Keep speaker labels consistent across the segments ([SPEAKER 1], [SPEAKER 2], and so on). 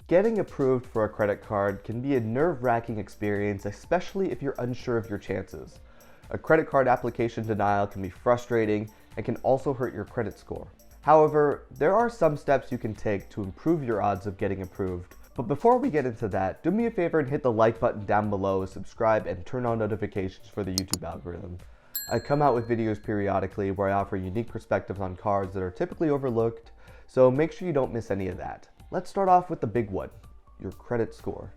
[SPEAKER 1] Getting approved for a credit card can be a nerve-wracking experience, especially if you're unsure of your chances. A credit card application denial can be frustrating and can also hurt your credit score. However, there are some steps you can take to improve your odds of getting approved. But before we get into that, do me a favor and hit the like button down below, subscribe, and turn on notifications for the YouTube algorithm. I come out with videos periodically where I offer unique perspectives on cards that are typically overlooked, so make sure you don't miss any of that. Let's start off with the big one, your credit score.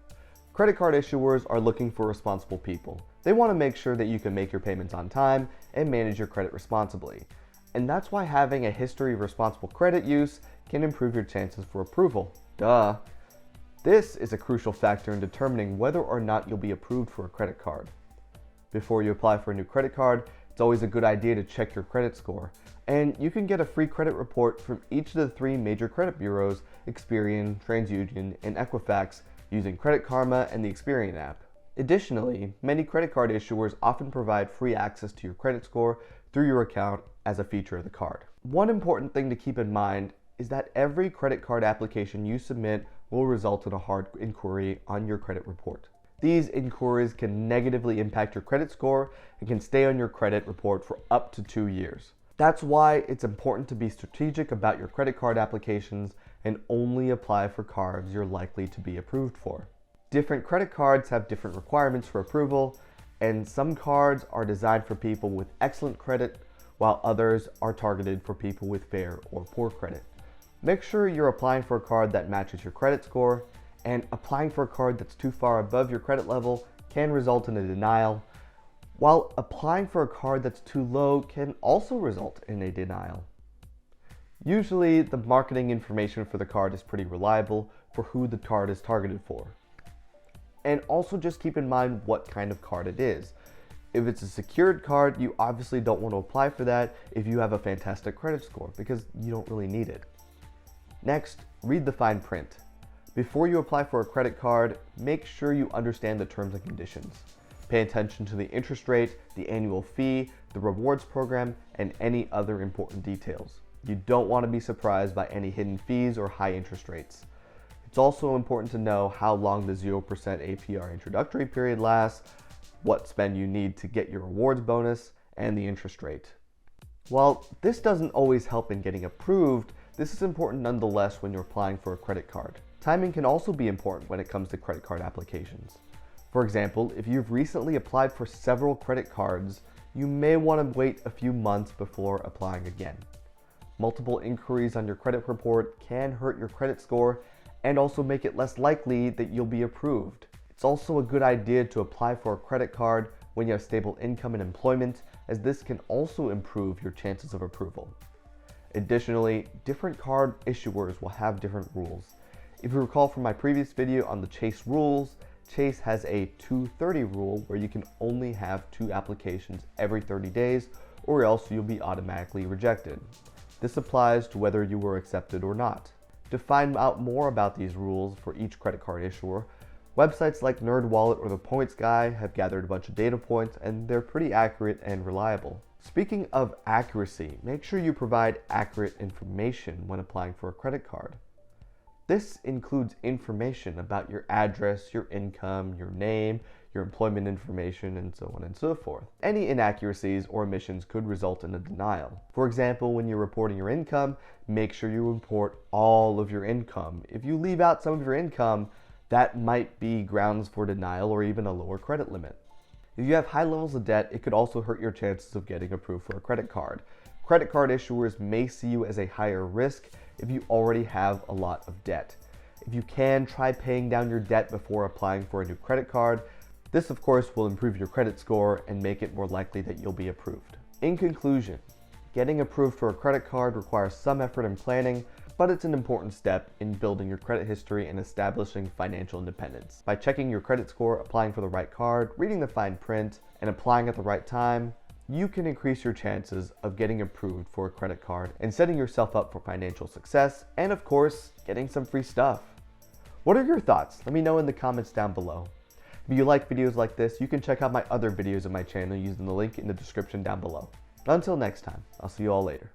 [SPEAKER 1] Credit card issuers are looking for responsible people. They want to make sure that you can make your payments on time and manage your credit responsibly. And that's why having a history of responsible credit use can improve your chances for approval. Duh. This is a crucial factor in determining whether or not you'll be approved for a credit card. Before you apply for a new credit card, it's always a good idea to check your credit score. And you can get a free credit report from each of the 3 major credit bureaus, Experian, TransUnion, and Equifax, using Credit Karma and the Experian app. Additionally, many credit card issuers often provide free access to your credit score through your account as a feature of the card. One important thing to keep in mind is that every credit card application you submit will result in a hard inquiry on your credit report. These inquiries can negatively impact your credit score and can stay on your credit report for up to 2 years. That's why it's important to be strategic about your credit card applications and only apply for cards you're likely to be approved for. Different credit cards have different requirements for approval, and some cards are designed for people with excellent credit, while others are targeted for people with fair or poor credit. Make sure you're applying for a card that matches your credit score, and applying for a card that's too far above your credit level can result in a denial, while applying for a card that's too low can also result in a denial. Usually, the marketing information for the card is pretty reliable for who the card is targeted for. And also just keep in mind what kind of card it is. If it's a secured card, you obviously don't want to apply for that if you have a fantastic credit score, because you don't really need it. Next, read the fine print. Before you apply for a credit card, make sure you understand the terms and conditions. Pay attention to the interest rate, the annual fee, the rewards program, and any other important details. You don't want to be surprised by any hidden fees or high interest rates. It's also important to know how long the 0% APR introductory period lasts, what spend you need to get your rewards bonus, and the interest rate. While this doesn't always help in getting approved, this is important nonetheless when you're applying for a credit card. Timing can also be important when it comes to credit card applications. For example, if you've recently applied for several credit cards, you may want to wait a few months before applying again. Multiple inquiries on your credit report can hurt your credit score and also make it less likely that you'll be approved. It's also a good idea to apply for a credit card when you have stable income and employment, as this can also improve your chances of approval. Additionally, different card issuers will have different rules. If you recall from my previous video on the Chase rules, Chase has a 230 rule where you can only have 2 applications every 30 days or else you'll be automatically rejected. This applies to whether you were accepted or not. To find out more about these rules for each credit card issuer, websites like NerdWallet or The Points Guy have gathered a bunch of data points, and they're pretty accurate and reliable. Speaking of accuracy, make sure you provide accurate information when applying for a credit card. This includes information about your address, your income, your name, your employment information, and so on and so forth. Any inaccuracies or omissions could result in a denial. For example, when you're reporting your income, make sure you report all of your income. If you leave out some of your income, that might be grounds for denial or even a lower credit limit. If you have high levels of debt, it could also hurt your chances of getting approved for a credit card. Credit card issuers may see you as a higher risk if you already have a lot of debt. If you can, try paying down your debt before applying for a new credit card. This, of course, will improve your credit score and make it more likely that you'll be approved. In conclusion, getting approved for a credit card requires some effort and planning, but it's an important step in building your credit history and establishing financial independence. By checking your credit score, applying for the right card, reading the fine print, and applying at the right time, you can increase your chances of getting approved for a credit card and setting yourself up for financial success and, of course, getting some free stuff. What are your thoughts? Let me know in the comments down below. If you like videos like this, you can check out my other videos on my channel using the link in the description down below. Until next time, I'll see you all later.